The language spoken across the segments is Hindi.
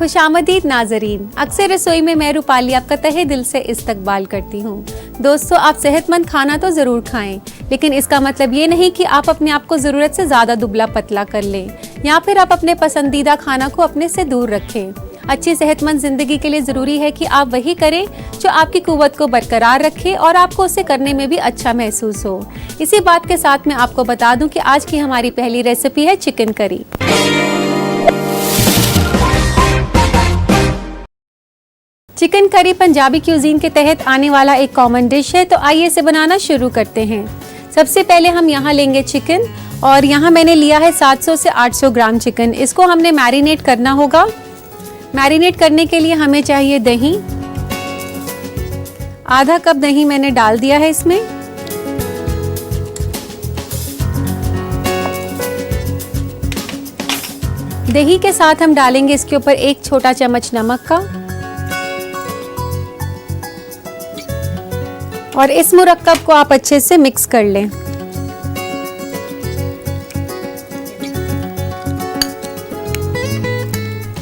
खुशामदीद नाजरीन, अक्सर रसोई में मैं रूपाली आपका तहे दिल से इस्तकबाल करती हूँ। दोस्तों, आप सेहतमंद खाना तो ज़रूर खाएं, लेकिन इसका मतलब ये नहीं कि आप अपने आप को ज़रूरत से ज़्यादा दुबला पतला कर लें या फिर आप अपने पसंदीदा खाना को अपने से दूर रखें। अच्छी सेहतमंद ज़िंदगी के लिए ज़रूरी है कि आप वही करें जो आपकी कुव्वत को बरकरार रखे और आपको उसे करने में भी अच्छा महसूस हो। इसी बात के साथ मैं आपको बता दूं कि आज की हमारी पहली रेसिपी है chicken curry. Chicken curry Punjabi cuisine के तहत आने वाला एक कॉमन डिश है, तो आइए इसे बनाना शुरू करते हैं। सबसे पहले हम यहाँ लेंगे चिकन, और यहाँ मैंने लिया है 700 से 800 ग्राम चिकन। इसको हमने मैरिनेट करना होगा। मैरिनेट करने के लिए हमें चाहिए दही। आधा कप दही मैंने डाल दिया है इसमें। दही के साथ हम डालेंगे इसके ऊपर 1 छोटा चम्मच नमक का, और इस मुरक्कब को आप अच्छे से मिक्स कर लें।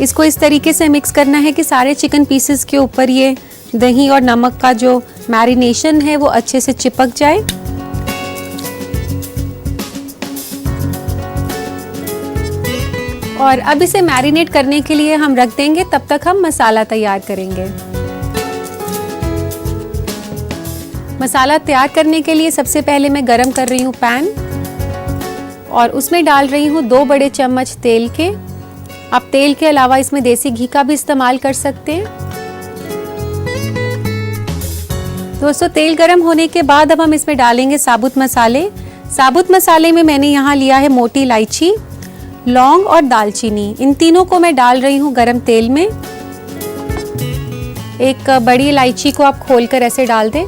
इसको इस तरीके से मिक्स करना है कि सारे चिकन पीसेस के ऊपर ये दही और नमक का जो मैरिनेशन है वो अच्छे से चिपक जाए। और अब इसे मैरिनेट करने के लिए हम रख देंगे, तब तक हम मसाला तैयार करेंगे। मसाला तैयार करने के लिए सबसे पहले मैं गरम कर रही हूँ पैन, और उसमें डाल रही हूँ 2 बड़े चम्मच तेल के। आप तेल के अलावा इसमें देसी घी का भी इस्तेमाल कर सकते हैं। दोस्तों, तेल गरम होने के बाद अब हम इसमें डालेंगे साबुत मसाले। साबुत मसाले में मैंने यहाँ लिया है मोटी इलायची, लौंग और दालचीनी। इन तीनों को मैं डाल रही हूँ गरम तेल में। एक बड़ी इलायची को आप खोलकर ऐसे डाल दें,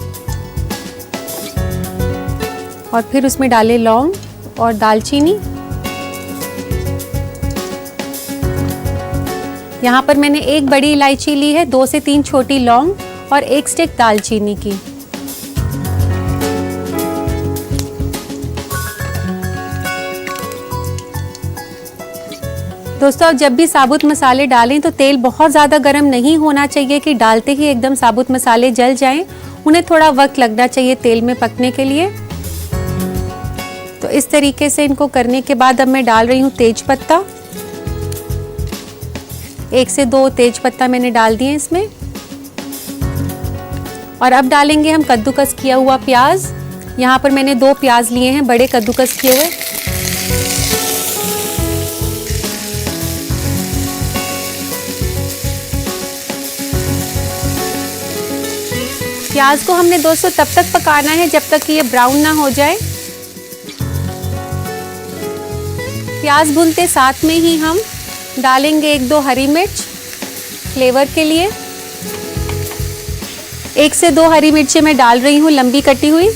और फिर उसमें डालें लौंग और दालचीनी। यहाँ पर मैंने 1 बड़ी इलायची ली है, 2 से 3 छोटी लौंग और 1 स्टिक दालचीनी की। दोस्तों, अब जब भी साबुत मसाले डालें तो तेल बहुत ज़्यादा गर्म नहीं होना चाहिए कि डालते ही एकदम साबुत मसाले जल जाएं। उन्हें थोड़ा वक्त लगना चाहिए तेल में पकने के लिए। तो इस तरीके से इनको करने के बाद अब मैं डाल रही हूँ तेज पत्ता। 1 से 2 तेज पत्ता मैंने डाल दिए इसमें। और अब डालेंगे हम कद्दूकस किया हुआ प्याज। यहाँ पर मैंने 2 प्याज लिए हैं, बड़े कद्दूकस किए हुए। प्याज को हमने दोस्तों तब तक पकाना है जब तक कि ये ब्राउन ना हो जाए। प्याज भूनते साथ में ही हम डालेंगे 1-2 हरी मिर्च फ्लेवर के लिए। 1 से 2 हरी मिर्चें मैं डाल रही हूँ लंबी कटी हुई।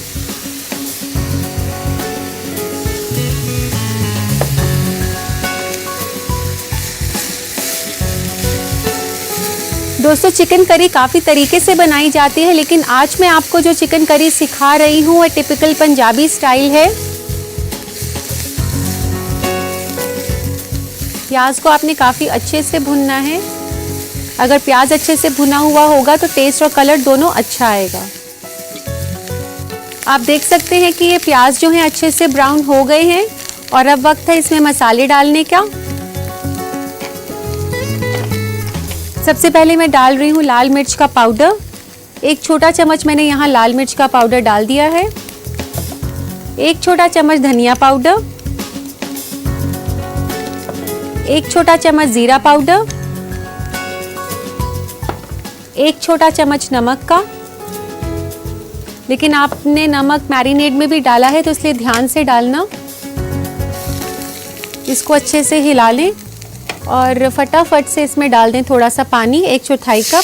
दोस्तों, चिकन करी काफ़ी तरीके से बनाई जाती है, लेकिन आज मैं आपको जो चिकन करी सिखा रही हूँ वह टिपिकल पंजाबी स्टाइल है। प्याज को आपने काफ़ी अच्छे से भुनना है। अगर प्याज अच्छे से भुना हुआ होगा तो टेस्ट और कलर दोनों अच्छा आएगा। आप देख सकते हैं कि ये प्याज जो हैं अच्छे से ब्राउन हो गए हैं, और अब वक्त है इसमें मसाले डालने का। सबसे पहले मैं डाल रही हूँ लाल मिर्च का पाउडर। 1 छोटा चम्मच मैंने यहाँ लाल मिर्च का पाउडर डाल दिया है। 1 छोटा चम्मच धनिया पाउडर, 1 छोटा चम्मच जीरा पाउडर, 1 छोटा चम्मच नमक का। लेकिन आपने नमक मैरिनेट में भी डाला है तो इसलिए ध्यान से डालना। इसको अच्छे से हिला लें, और फटाफट से इसमें डाल दें थोड़ा सा पानी, 1/4 कप।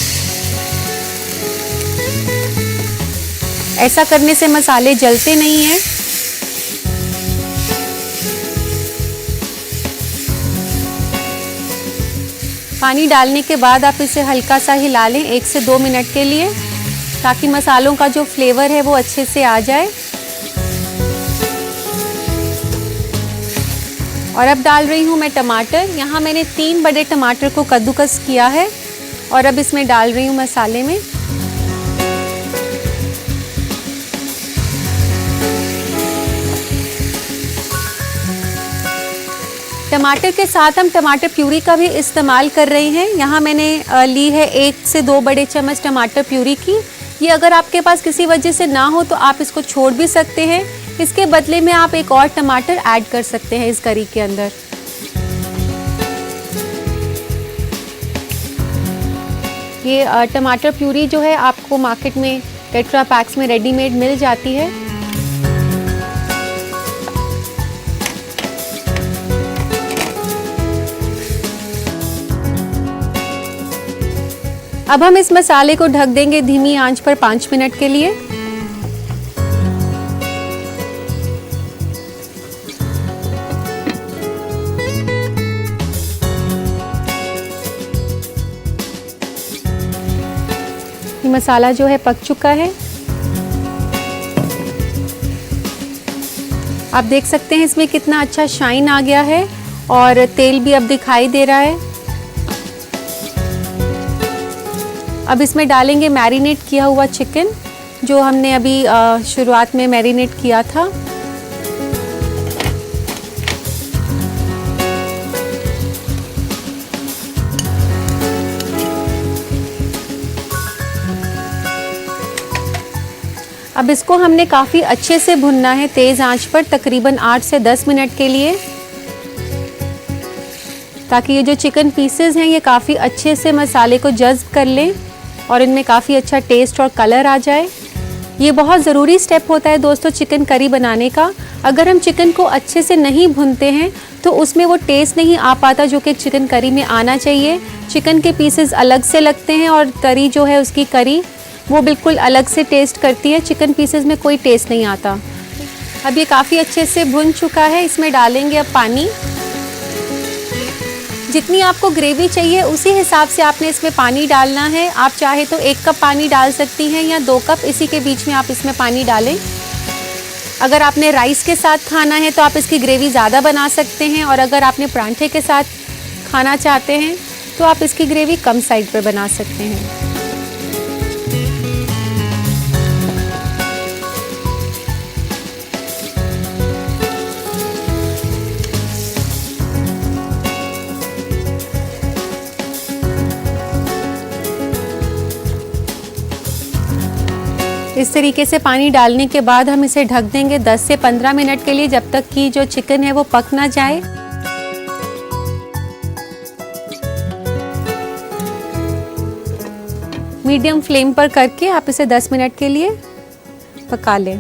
ऐसा करने से मसाले जलते नहीं हैं। पानी डालने के बाद आप इसे हल्का सा हिला लें 1 से 2 मिनट के लिए, ताकि मसालों का जो फ्लेवर है वो अच्छे से आ जाए। और अब डाल रही हूँ मैं टमाटर। यहाँ मैंने 3 बड़े टमाटर को कद्दूकस किया है और अब इसमें डाल रही हूँ मसाले में। टमाटर के साथ हम टमाटर प्यूरी का भी इस्तेमाल कर रहे हैं। यहाँ मैंने ली है 1 से 2 बड़े चम्मच टमाटर प्यूरी की। ये अगर आपके पास किसी वजह से ना हो तो आप इसको छोड़ भी सकते हैं। इसके बदले में आप एक और टमाटर ऐड कर सकते हैं इस करी के अंदर। ये टमाटर प्यूरी जो है आपको मार्केट में टेट्रा पैक्स में रेडीमेड मिल जाती है। अब हम इस मसाले को ढक देंगे धीमी आंच पर 5 मिनट के लिए। ये मसाला जो है पक चुका है। आप देख सकते हैं इसमें कितना अच्छा शाइन आ गया है और तेल भी अब दिखाई दे रहा है। अब इसमें डालेंगे मैरिनेट किया हुआ चिकन जो हमने अभी शुरुआत में मैरिनेट किया था। अब इसको हमने काफ़ी अच्छे से भुनना है तेज़ आंच पर तकरीबन 8 से 10 मिनट के लिए, ताकि ये जो चिकन पीसेस हैं ये काफ़ी अच्छे से मसाले को जज्ब कर लें और इनमें काफ़ी अच्छा टेस्ट और कलर आ जाए। ये बहुत ज़रूरी स्टेप होता है दोस्तों चिकन करी बनाने का। अगर हम चिकन को अच्छे से नहीं भूनते हैं तो उसमें वो टेस्ट नहीं आ पाता जो कि चिकन करी में आना चाहिए। चिकन के पीसेस अलग से लगते हैं और करी जो है उसकी करी वो बिल्कुल अलग से टेस्ट करती है। चिकन पीसेस में कोई टेस्ट नहीं आता। अब ये काफ़ी अच्छे से भुन चुका है। इसमें डालेंगे अब पानी। जितनी आपको ग्रेवी चाहिए उसी हिसाब से आपने इसमें पानी डालना है। आप चाहे तो 1 कप पानी डाल सकती हैं या 2 कप, इसी के बीच में आप इसमें पानी डालें। अगर आपने राइस के साथ खाना है तो आप इसकी ग्रेवी ज़्यादा बना सकते हैं और अगर आपने परांठे के साथ खाना चाहते हैं तो आप इसकी ग्रेवी कम साइड पर बना सकते हैं। इस तरीके से पानी डालने के बाद हम इसे ढक देंगे 10 से 15 मिनट के लिए, जब तक कि जो चिकन है वो पक ना जाए। मीडियम फ्लेम पर करके आप इसे 10 मिनट के लिए पका लें।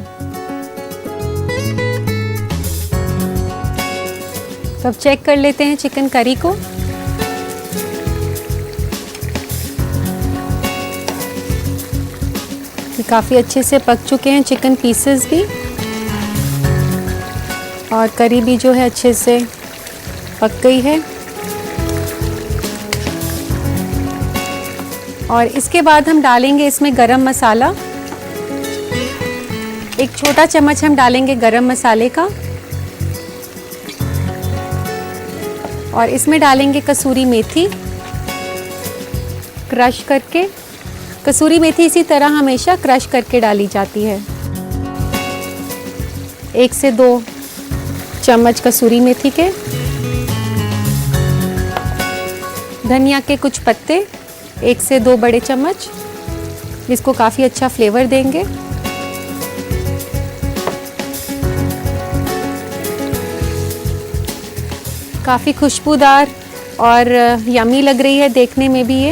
तो अब चेक कर लेते हैं चिकन करी को। काफ़ी अच्छे से पक चुके हैं चिकन पीसेस भी और करी भी जो है अच्छे से पक गई है। और इसके बाद हम डालेंगे इसमें गरम मसाला। 1 छोटा चम्मच हम डालेंगे गरम मसाले का और इसमें डालेंगे कसूरी मेथी क्रश करके। कसूरी मेथी इसी तरह हमेशा क्रश करके डाली जाती है। 1 से 2 चम्मच कसूरी मेथी के। धनिया के कुछ पत्ते 1 से 2 बड़े चम्मच, जिसको काफ़ी अच्छा फ्लेवर देंगे। काफ़ी खुशबूदार और यम्मी लग रही है देखने में भी।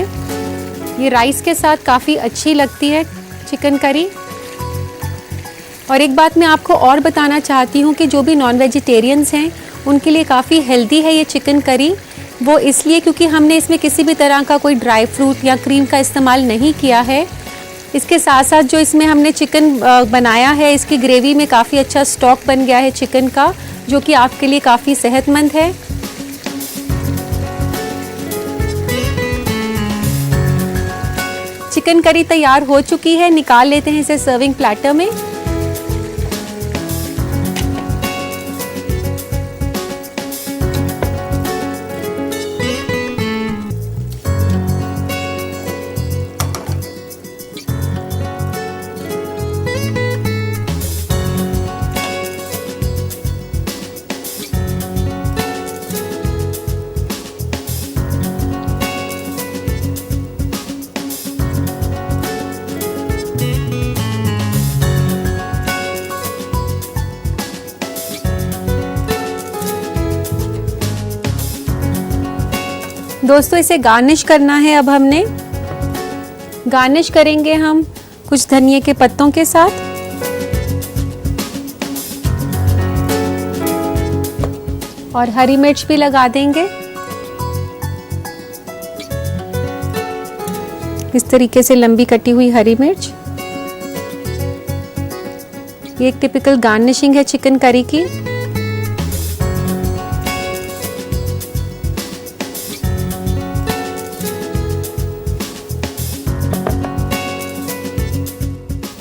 ये राइस के साथ काफ़ी अच्छी लगती है चिकन करी। और एक बात मैं आपको और बताना चाहती हूँ कि जो भी नॉन वेजिटेरियंस हैं उनके लिए काफ़ी हेल्दी है ये चिकन करी। वो इसलिए क्योंकि हमने इसमें किसी भी तरह का कोई ड्राई फ्रूट या क्रीम का इस्तेमाल नहीं किया है। इसके साथ साथ जो इसमें हमने चिकन बनाया है, इसकी ग्रेवी में काफ़ी अच्छा स्टॉक बन गया है चिकन का, जो कि आपके लिए काफ़ी सेहतमंद है। चिकन करी तैयार हो चुकी है। निकाल लेते हैं इसे सर्विंग प्लेटर में। दोस्तों इसे गार्निश करना है। अब हमने गार्निश करेंगे हम कुछ धनिए के पत्तों के साथ। और हरी मिर्च भी लगा देंगे। इस तरीके से लंबी कटी हुई हरी मिर्च। ये एक टिपिकल गार्निशिंग है चिकन करी की।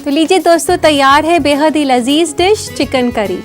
तो लीजिए दोस्तों, तैयार है बेहद ही लजीज डिश चिकन करी।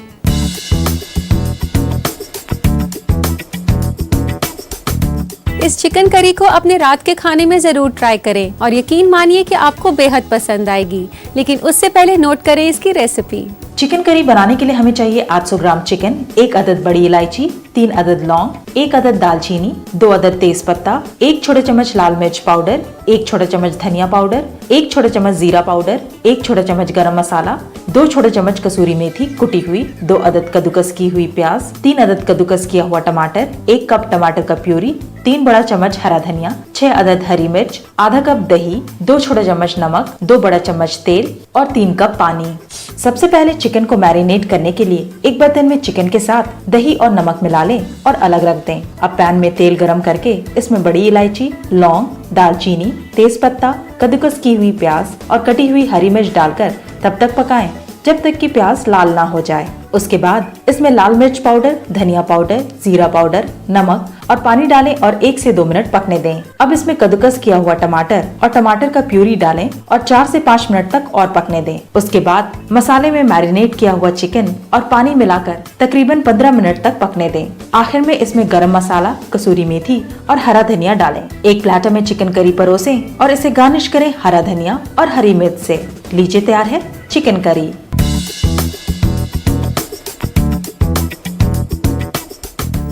इस चिकन करी को अपने रात के खाने में जरूर ट्राई करें और यकीन मानिए कि आपको बेहद पसंद आएगी। लेकिन उससे पहले नोट करें इसकी रेसिपी। चिकन करी बनाने के लिए हमें चाहिए 800 ग्राम चिकन, 1 अदद बड़ी इलायची, 3 अदद लौंग, 1 अदद दालचीनी, 2 अदद तेज पत्ता, 1 छोटा चम्मच लाल मिर्च पाउडर, 1 छोटा चम्मच धनिया पाउडर, 1 छोटा चम्मच जीरा पाउडर, 1 छोटा चम्मच गरम मसाला, 2 छोटे चम्मच कसूरी मेथी कुटी हुई, 2 अदद कद्दूकस की हुई प्याज, 3 अदद कद्दूकस किया हुआ टमाटर, 1 कप टमाटर का प्यूरी, 3 बड़ा चम्मच हरा धनिया, 6 अदद हरी मिर्च, आधा कप दही, 2 छोटा चम्मच नमक, 2 बड़ा चम्मच तेल और 3 कप पानी। सबसे पहले चिकन को मैरिनेट करने के लिए एक बर्तन में चिकन के साथ दही और नमक मिला लें और अलग रख दें। अब पैन में तेल गरम करके इसमें बड़ी इलायची, लौंग, दालचीनी, तेज पत्ता, कद्दूकस की हुई प्याज और कटी हुई हरी मिर्च डालकर तब तक पकाएं जब तक कि प्याज लाल ना हो जाए। उसके बाद इसमें लाल मिर्च पाउडर, धनिया पाउडर, जीरा पाउडर, नमक और पानी डालें और 1 से 2 मिनट पकने दें। अब इसमें कद्दूकस किया हुआ टमाटर और टमाटर का प्यूरी डालें और 4 से 5 मिनट तक और पकने दें। उसके बाद मसाले में मैरिनेट किया हुआ चिकन और पानी मिलाकर तकरीबन 15 मिनट तक पकने दें। आखिर में इसमें गरम मसाला, कसूरी मेथी और हरा धनिया डालें। एक प्लेटर में चिकन करी परोसें और इसे गार्निश करें हरा धनिया और हरी मिर्च से। लीजिए, तैयार है चिकन करी।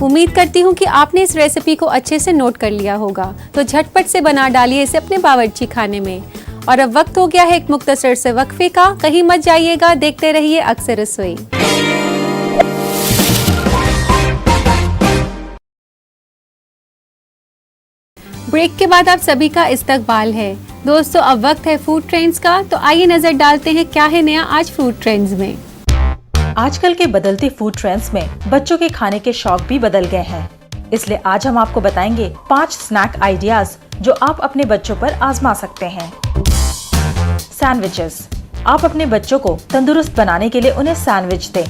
उम्मीद करती हूँ कि आपने इस रेसिपी को अच्छे से नोट कर लिया होगा। तो झटपट से बना डालिए इसे अपने बावर्ची खाने में। और अब वक्त हो गया है एक मुख्तसर से वक्फे का। कहीं मत जाइएगा, देखते रहिए अक्सर रसोई। ब्रेक के बाद आप सभी का इस्तकबाल है। दोस्तों अब वक्त है फूड ट्रेंड्स का। तो आइए नजर डालते हैं क्या है नया आज फूड ट्रेंड्स में। आजकल के बदलते फूड ट्रेंड्स में बच्चों के खाने के शौक भी बदल गए हैं। इसलिए आज हम आपको बताएंगे 5 स्नैक आइडियाज जो आप अपने बच्चों पर आजमा सकते हैं। सैंडविचेस। आप अपने बच्चों को तंदुरुस्त बनाने के लिए उन्हें सैंडविच दें।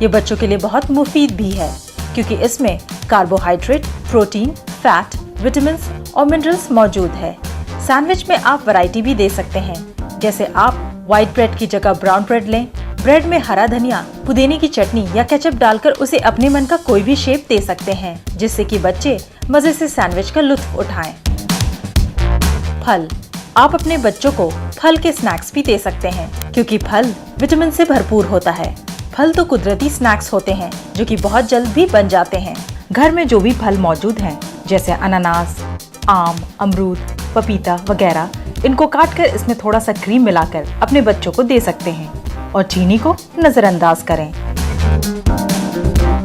ये बच्चों के लिए बहुत मुफीद भी है क्योंकि इसमें कार्बोहाइड्रेट, प्रोटीन, फैट, विटामिन और मिनरल्स मौजूद है। सैंडविच में आप वैरायटी भी दे सकते हैं, जैसे आप व्हाइट ब्रेड की जगह ब्राउन ब्रेड लें। ब्रेड में हरा धनिया, पुदीने की चटनी या केचप डालकर उसे अपने मन का कोई भी शेप दे सकते हैं, जिससे कि बच्चे मजे से सैंडविच का लुत्फ उठाएं। फल। आप अपने बच्चों को फल के स्नैक्स भी दे सकते हैं क्योंकि फल विटामिन से भरपूर होता है। फल तो कुदरती स्नैक्स होते हैं जो कि बहुत जल्द भी बन जाते हैं। घर में जो भी फल मौजूद हैं, जैसे अनानास, आम, अमरूद, पपीता वगैरह, इनको काटकर इसमें थोड़ा सा क्रीम मिलाकर अपने बच्चों को दे सकते हैं और चीनी को नजरअंदाज करें।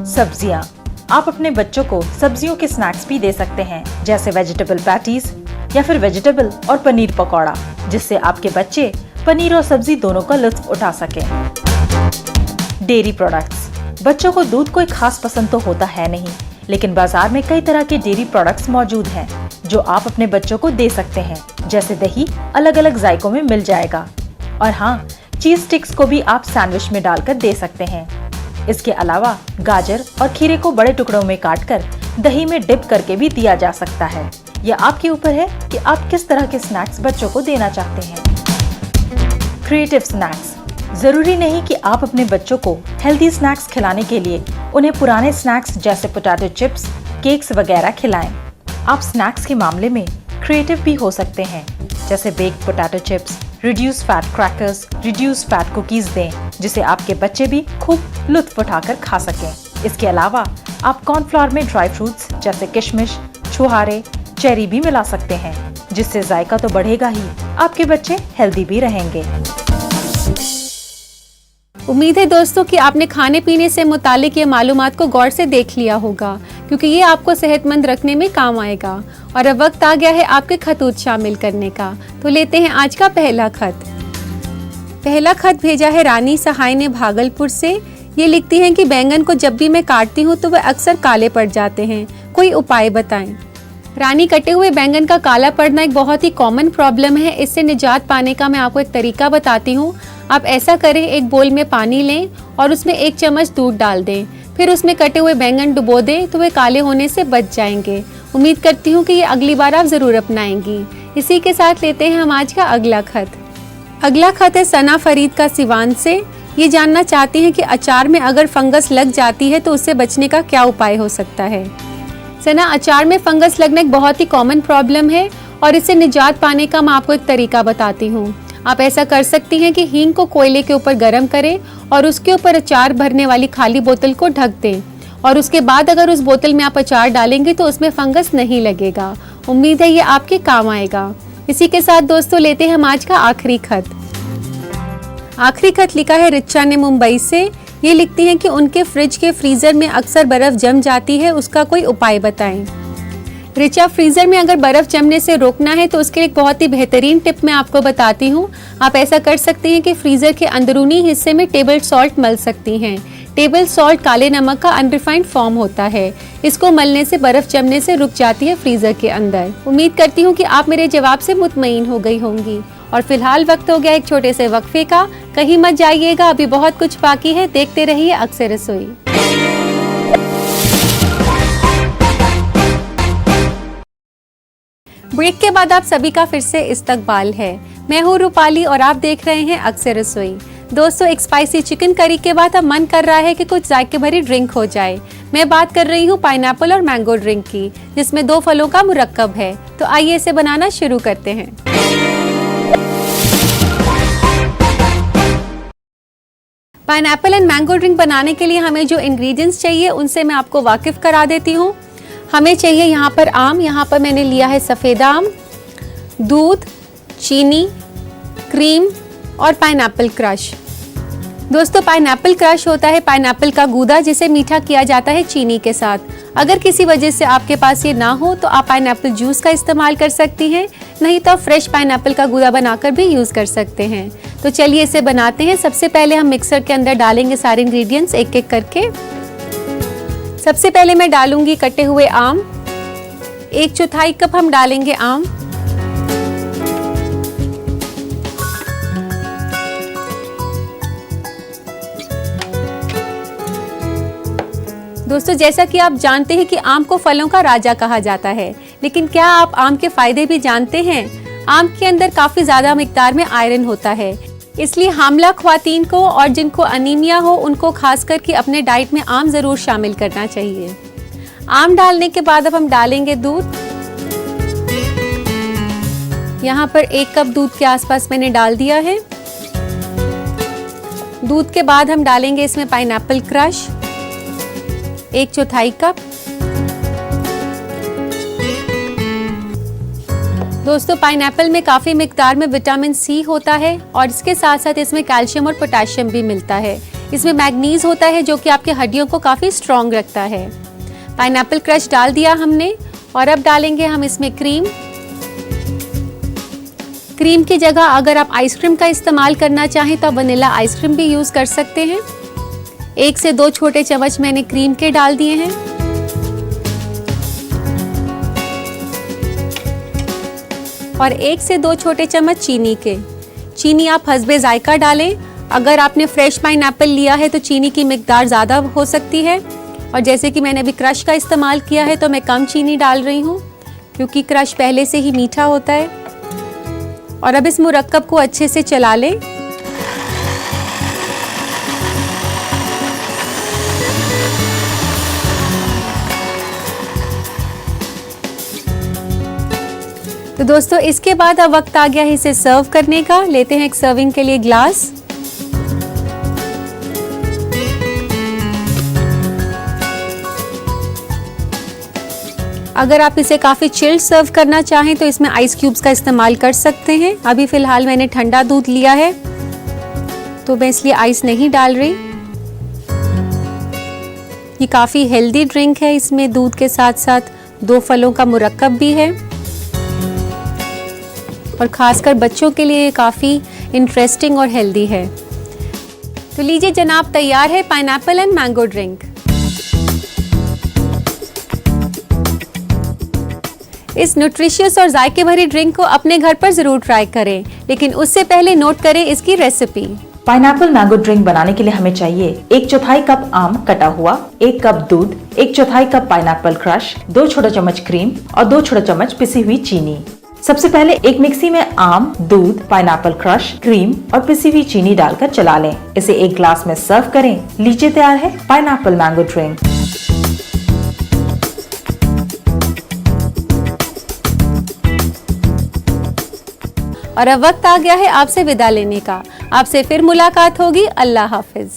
सब्जियां। आप अपने बच्चों को सब्जियों के स्नैक्स भी दे सकते हैं, जैसे वेजिटेबल पैटीज या फिर वेजिटेबल और पनीर पकौड़ा, जिससे आपके बच्चे पनीर और सब्जी दोनों का लुत्फ उठा सकें। Dairy products. बच्चों को दूध कोई खास पसंद तो होता है नहीं, लेकिन बाजार में कई तरह के डेयरी प्रोडक्ट्स मौजूद हैं जो आप अपने बच्चों को दे सकते हैं। जैसे दही अलग अलग जायकों में मिल जाएगा। और हाँ, चीज स्टिक्स को भी आप सैंडविच में डालकर दे सकते हैं। इसके अलावा गाजर और खीरे को बड़े टुकड़ों में काटकर दही में डिप करके भी दिया जा सकता है। यह आपके ऊपर है कि आप किस तरह के स्नैक्स बच्चों को देना चाहते हैं। Creative snacks. जरूरी नहीं कि आप अपने बच्चों को हेल्दी स्नैक्स खिलाने के लिए उन्हें पुराने स्नैक्स जैसे पोटैटो चिप्स, केक्स वगैरह खिलाएं। आप स्नैक्स के मामले में क्रिएटिव भी हो सकते हैं, जैसे baked potato chips, reduce fat crackers, reduce fat cookies दें, जिसे आपके बच्चे भी खूब लुत्फ उठाकर खा सकें। इसके अलावा आप कॉर्नफ्लोर में ड्राई फ्रूट्स जैसे किशमिश, छुहारे, चेरी भी मिला सकते हैं, जिससे जायका तो बढ़ेगा ही, आपके बच्चे हेल्दी भी रहेंगे। उम्मीद है दोस्तों कि आपने खाने पीने से मुतालिक ये मालूमात को गौर से देख लिया होगा। क्योंकि ये आपको सेहतमंद रखने में काम आएगा। और अब वक्त आ गया है आपके खतूत शामिल करने का। तो लेते हैं आज का पहला खत। पहला खत भेजा है रानी सहाय ने भागलपुर से। ये लिखती हैं कि बैंगन को जब भी मैं काटती हूँ तो वह अक्सर काले पड़ जाते हैं, कोई उपाय बताएं। रानी, कटे हुए बैंगन का काला पड़ना एक बहुत ही कॉमन प्रॉब्लम है। इससे निजात पाने का मैं आपको एक तरीका बताती हूँ। आप ऐसा करें, एक बोल में पानी लें और उसमें 1 चम्मच दूध डाल दें, फिर उसमें कटे हुए बैंगन डुबो दें तो वे काले होने से बच जाएंगे। उम्मीद करती हूँ कि ये अगली बार आप ज़रूर अपनाएंगी। इसी के साथ लेते हैं हम आज का अगला खत। अगला खत है सना फरीद का सिवान से। ये जानना चाहती हैं कि अचार में अगर फंगस लग जाती है तो उससे बचने का क्या उपाय हो सकता है। सना, अचार में फंगस लगना एक बहुत ही कॉमन प्रॉब्लम है और इससे निजात पाने का मैं आपको एक तरीका बताती हूँ। आप ऐसा कर सकती हैं कि हींग को कोयले के ऊपर गर्म करें और उसके ऊपर अचार भरने वाली खाली बोतल को ढक दें और उसके बाद अगर उस बोतल में आप अचार डालेंगे तो उसमें फंगस नहीं लगेगा। उम्मीद है ये आपके काम आएगा। इसी के साथ दोस्तों लेते हैं हम आज का आखिरी खत। आखिरी खत लिखा है रिचा ने मुंबई से। ये लिखती हैं कि उनके फ्रिज के फ्रीजर में अक्सर बर्फ जम जाती है, उसका कोई उपाय बताएं। रिचा, फ्रीजर में अगर बर्फ जमने से रोकना है तो उसके लिए एक बहुत ही बेहतरीन टिप मैं आपको बताती हूँ। आप ऐसा कर सकती हैं कि फ्रीजर के अंदरूनी हिस्से में टेबल सॉल्ट मल सकती हैं। टेबल सॉल्ट काले नमक का अनरिफाइंड फॉर्म होता है। इसको मलने से बर्फ जमने से रुक जाती है फ्रीजर के अंदर। उम्मीद करती हूँ कि आप मेरे जवाब से मुतमईन हो गई होंगी। और फिलहाल वक्त हो गया एक छोटे से वक्फे का। कहीं मत जाइएगा, अभी बहुत कुछ बाकी है। देखते रहिए अक्सर रसोई। ब्रेक के बाद आप सभी का फिर से इस्तकबाल है। मैं हूँ रूपाली और आप देख रहे हैं अक्सर रसोई। दोस्तों, एक स्पाइसी चिकन करी के बाद अब मन कर रहा है कि कुछ जायके भरी ड्रिंक हो जाए। मैं बात कर रही हूँ पाइनएप्पल और मैंगो ड्रिंक की, जिसमें 2 फलों का मुरक्कब है। तो आइए इसे बनाना शुरू करते हैं। पाइनएप्पल एंड मैंगो ड्रिंक बनाने के लिए हमें जो इंग्रेडिएंट्स चाहिए उनसे मैं आपको वाकिफ करा देती हूँ। हमें चाहिए यहाँ पर आम। यहाँ पर मैंने लिया है सफ़ेद आम, दूध, चीनी, क्रीम और पाइनएप्पल क्रश। दोस्तों, पाइनएप्पल क्रश होता है पाइनएप्पल का गूदा, जिसे मीठा किया जाता है चीनी के साथ। अगर किसी वजह से आपके पास ये ना हो तो आप पाइनएप्पल जूस का इस्तेमाल कर सकती हैं, नहीं तो फ्रेश पाइनएप्पल का गूदा बनाकर भी यूज़ कर सकते हैं। तो चलिए इसे बनाते हैं। सबसे पहले हम मिक्सर के अंदर डालेंगे सारे इंग्रेडिएंट्स एक एक करके। सबसे पहले मैं डालूंगी कटे हुए आम। 1/4 कप हम डालेंगे आम। दोस्तों, जैसा कि आप जानते हैं कि आम को फलों का राजा कहा जाता है, लेकिन क्या आप आम के फायदे भी जानते हैं? आम के अंदर काफी ज्यादा मिकदार में आयरन होता है, इसलिए हामला ख्वातीन को और जिनको अनीमिया हो उनको खास करके अपने डाइट में आम जरूर शामिल करना चाहिए। आम डालने के बाद अब हम डालेंगे दूध। यहाँ पर 1 कप दूध के आसपास मैंने डाल दिया है। दूध के बाद हम डालेंगे इसमें पाइनएप्पल क्रश 1/4 कप। दोस्तों, पाइनएप्पल में काफ़ी मिकदार में विटामिन सी होता है और इसके साथ साथ इसमें कैल्शियम और पोटेशियम भी मिलता है। इसमें मैग्नीज होता है जो कि आपके हड्डियों को काफ़ी स्ट्रॉन्ग रखता है। पाइनएप्पल क्रश डाल दिया हमने और अब डालेंगे हम इसमें क्रीम। क्रीम की जगह अगर आप आइसक्रीम का इस्तेमाल करना चाहें तो आप वनीला आइसक्रीम भी यूज़ कर सकते हैं। 1 से 2 छोटे चम्मच मैंने क्रीम के डाल दिए हैं। और 1 से 2 छोटे चम्मच चीनी के। चीनी आप हस्बे जायका डालें। अगर आपने फ्रेश पाइनएप्पल लिया है तो चीनी की मिकदार ज़्यादा हो सकती है, और जैसे कि मैंने अभी क्रश का इस्तेमाल किया है तो मैं कम चीनी डाल रही हूँ, क्योंकि क्रश पहले से ही मीठा होता है। और अब इस मुरक्कब को अच्छे से चला लें। तो दोस्तों, इसके बाद अब वक्त आ गया है इसे सर्व करने का। लेते हैं एक सर्विंग के लिए ग्लास। अगर आप इसे काफ़ी चिल्ड सर्व करना चाहें तो इसमें आइस क्यूब्स का इस्तेमाल कर सकते हैं। अभी फ़िलहाल मैंने ठंडा दूध लिया है तो मैं इसलिए आइस नहीं डाल रही। ये काफ़ी हेल्दी ड्रिंक है, इसमें दूध के साथ साथ 2 फलों का मुरक्कब भी है और ख़ासकर बच्चों के लिए काफ़ी इंटरेस्टिंग और हेल्दी है। तो लीजिए जनाब, तैयार है पाइनएप्पल एंड मैंगो ड्रिंक। इस न्यूट्रिशियस और जायके भरी ड्रिंक को अपने घर पर ज़रूर ट्राई करें, लेकिन उससे पहले नोट करें इसकी रेसिपी। पाइनएप्पल मैंगो ड्रिंक बनाने के लिए हमें चाहिए 1/4 कप आम कटा हुआ, 1 कप दूध, 1/4 कप पाइनएप्पल क्रश, 2 छोटे चम्मच क्रीम और 2 छोटे चम्मच पिसी हुई चीनी। सबसे पहले एक मिक्सी में आम, दूध, पाइनएप्पल क्रश, क्रीम और पिसी हुई चीनी डालकर चला लें। इसे एक ग्लास में सर्व करें। लीजिए तैयार है पाइनएप्पल मैंगो ड्रिंक। और अब वक्त आ गया है आपसे विदा लेने का। आपसे फिर मुलाकात होगी। अल्लाह हाफिज।